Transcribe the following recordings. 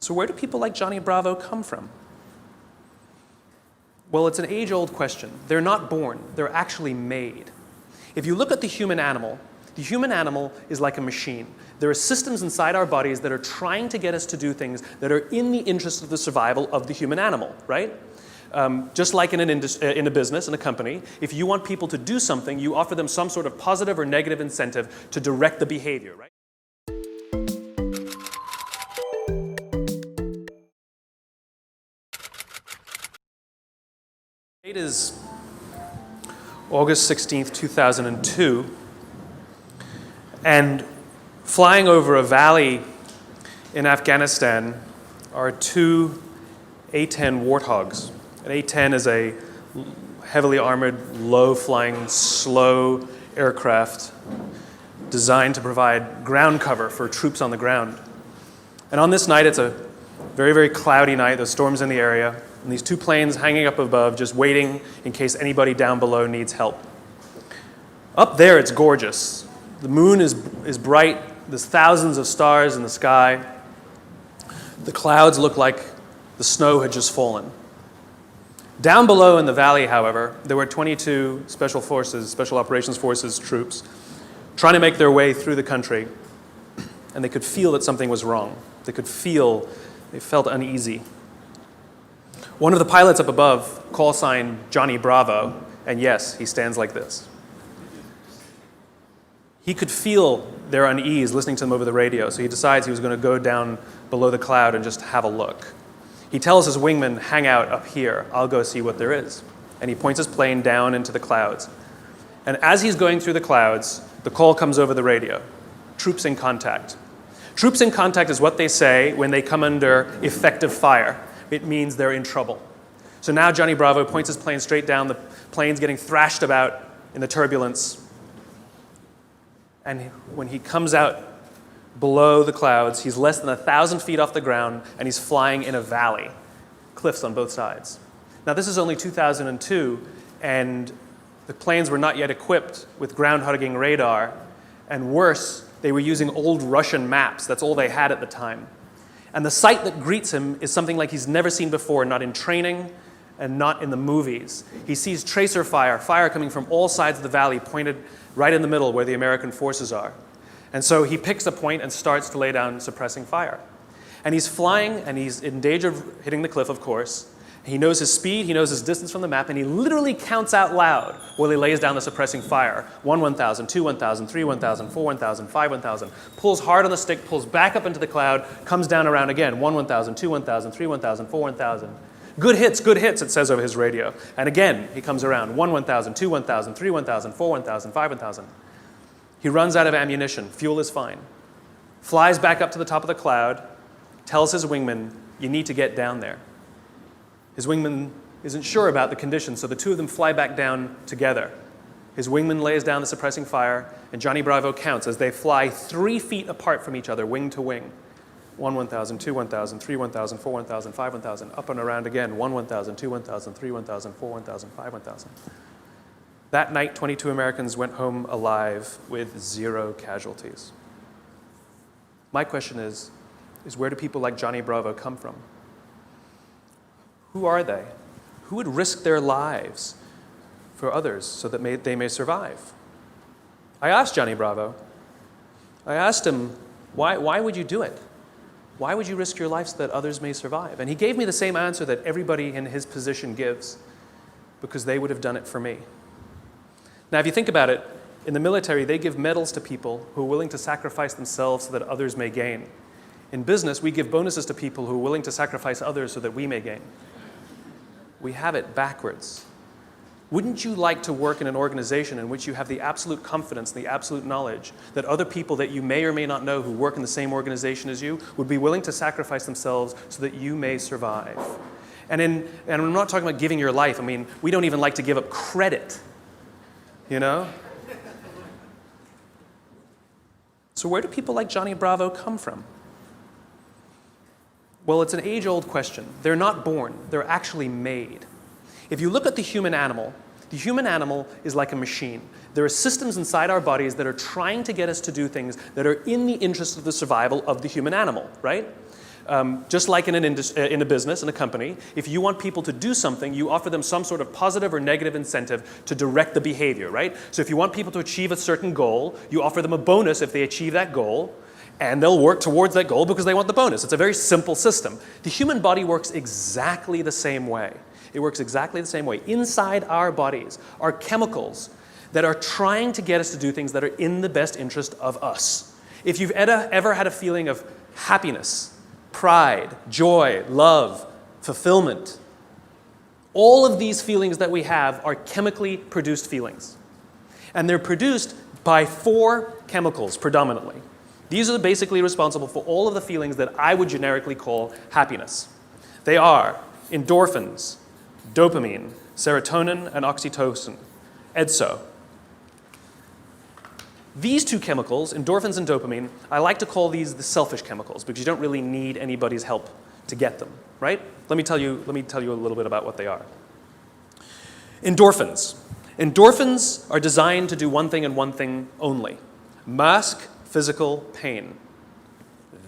So where do people like Johnny Bravo come from? Well, it's an age-old question. They're not born, they're actually made. If you look at the human animal is like a machine. There are systems inside our bodies that are trying to get us to do things that are in the interest of the survival of the human animal, right? Just like in a business, in a company, if you want people to do something, you offer them some sort of positive or negative incentive to direct the behavior, right? It is August 16th, 2002, and flying over a valley in Afghanistan are two A-10 Warthogs. An A-10 is a heavily armored, low-flying, slow aircraft designed to provide ground cover for troops on the ground. And on this night, it's a very, very cloudy night. There's storms in the area. And these two planes hanging up above, just waiting in case anybody down below needs help. Up there, it's gorgeous. The moon is bright. There's thousands of stars in the sky. The clouds look like the snow had just fallen. Down below in the valley, however, there were 22 Special Operations Forces troops trying to make their way through the country, and they could feel that something was wrong. They felt uneasy. One of the pilots up above, call sign Johnny Bravo, and yes, he stands like this. He could feel their unease listening to them over the radio, so he decides he was going to go down below the cloud and just have a look. He tells his wingman, hang out up here, I'll go see what there is. And he points his plane down into the clouds. And as he's going through the clouds, the call comes over the radio, troops in contact. Troops in contact is what they say when they come under effective fire. It means they're in trouble. So now Johnny Bravo points his plane straight down. The plane's getting thrashed about in the turbulence. And when he comes out below the clouds, he's less than 1,000 feet off the ground, and he's flying in a valley, cliffs on both sides. Now, this is only 2002, and the planes were not yet equipped with ground-hugging radar, and worse, they were using old Russian maps. That's all they had at the time. And the sight that greets him is something like he's never seen before, not in training and not in the movies. He sees tracer fire coming from all sides of the valley, pointed right in the middle where the American forces are. And so he picks a point and starts to lay down suppressing fire. And he's flying, and he's in danger of hitting the cliff, of course. He knows his speed, he knows his distance from the map, and he literally counts out loud while he lays down the suppressing fire. 1, 1,000, 2, 1,000, 3, 1,000, 4, 1,000, 5, 1,000. Pulls hard on the stick, pulls back up into the cloud, comes down around again. 1, 1,000, 2, 1,000, 3, 1,000, 4, 1,000. Good hits, it says over his radio. And again, he comes around. 1, 1,000, 2, 1,000, 3, 1,000, 4, 1,000, 5, 1,000. He runs out of ammunition. Fuel is fine. Flies back up to the top of the cloud, tells his wingman, you need to get down there. His wingman isn't sure about the conditions, so the two of them fly back down together. His wingman lays down the suppressing fire, and Johnny Bravo counts as they fly 3 feet apart from each other, wing to wing. 1, 1,000, 2, 1,000, 3, 1,000, 4, 1,000, 5, 1,000, up and around again. 1, 1,000, 2, 1,000, 3, 1,000, 4, 1,000, 5, 1,000. That night, 22 Americans went home alive with 0 casualties. My question is where do people like Johnny Bravo come from? Who are they? Who would risk their lives for others so that they may survive? I asked Johnny Bravo. I asked him, why would you do it? Why would you risk your life so that others may survive? And he gave me the same answer that everybody in his position gives, because they would have done it for me. Now, if you think about it, in the military, they give medals to people who are willing to sacrifice themselves so that others may gain. In business, we give bonuses to people who are willing to sacrifice others so that we may gain. We have it backwards. Wouldn't you like to work in an organization in which you have the absolute confidence, the absolute knowledge that other people that you may or may not know who work in the same organization as you would be willing to sacrifice themselves so that you may survive? And I'm not talking about giving your life. I mean, we don't even like to give up credit, you know? So where do people like Johnny Bravo come from? Well, it's an age-old question. They're not born, they're actually made. If you look at the human animal is like a machine. There are systems inside our bodies that are trying to get us to do things that are in the interest of the survival of the human animal, right? Just like in a business, in a company, if you want people to do something, you offer them some sort of positive or negative incentive to direct the behavior, right? So if you want people to achieve a certain goal, you offer them a bonus if they achieve that goal, and they'll work towards that goal because they want the bonus. It's a very simple system. The human body works exactly the same way. It works exactly the same way. Inside our bodies are chemicals that are trying to get us to do things that are in the best interest of us. If you've ever had a feeling of happiness, pride, joy, love, fulfillment, all of these feelings that we have are chemically produced feelings. And they're produced by 4 chemicals predominantly. These are basically responsible for all of the feelings that I would generically call happiness. They are endorphins, dopamine, serotonin, and oxytocin, EDSO. These 2 chemicals, endorphins and dopamine, I like to call these the selfish chemicals because you don't really need anybody's help to get them, right? Let me tell you a little bit about what they are. Endorphins. Endorphins are designed to do one thing and one thing only: mask physical pain.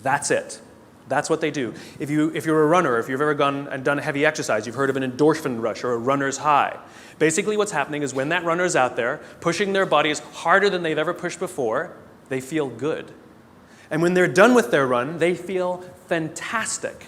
That's it. That's what they do. If you're a runner, if you've ever gone and done heavy exercise, you've heard of an endorphin rush or a runner's high. Basically what's happening is when that runner's out there pushing their bodies harder than they've ever pushed before, they feel good. And when they're done with their run, they feel fantastic.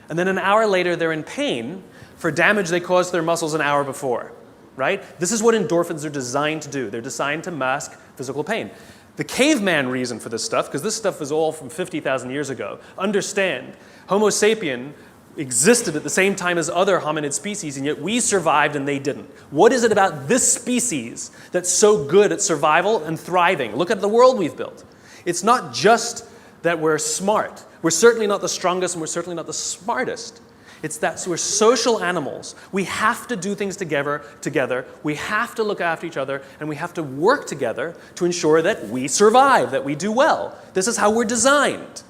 And then an hour later, they're in pain for damage they caused their muscles an hour before, right? This is what endorphins are designed to do. They're designed to mask physical pain. The caveman reason for this stuff, because this stuff is all from 50,000 years ago, understand, Homo sapien existed at the same time as other hominid species, and yet we survived and they didn't. What is it about this species that's so good at survival and thriving? Look at the world we've built. It's not just that we're smart. We're certainly not the strongest and we're certainly not the smartest. It's that we're social animals. We have to do things together. We have to look after each other, and we have to work together to ensure that we survive, that we do well. This is how we're designed,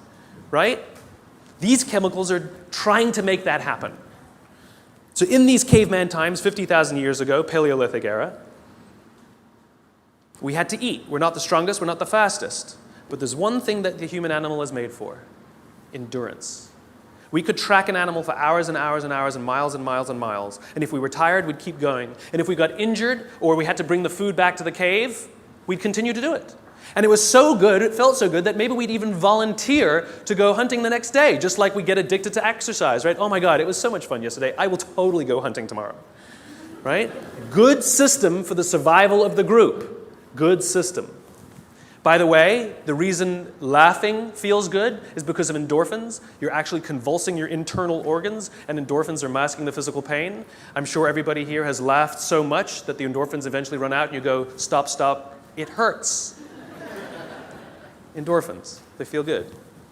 right? These chemicals are trying to make that happen. So in these caveman times, 50,000 years ago, Paleolithic era, we had to eat. We're not the strongest, we're not the fastest. But there's one thing that the human animal is made for: endurance. We could track an animal for hours and hours and hours and miles and miles and miles. And if we were tired, we'd keep going. And if we got injured or we had to bring the food back to the cave, we'd continue to do it. And it was so good, it felt so good, that maybe we'd even volunteer to go hunting the next day, just like we get addicted to exercise, right? Oh my God, it was so much fun yesterday. I will totally go hunting tomorrow, right? Good system for the survival of the group. Good system. By the way, the reason laughing feels good is because of endorphins. You're actually convulsing your internal organs, and endorphins are masking the physical pain. I'm sure everybody here has laughed so much that the endorphins eventually run out and you go, stop, stop, it hurts. Endorphins, they feel good.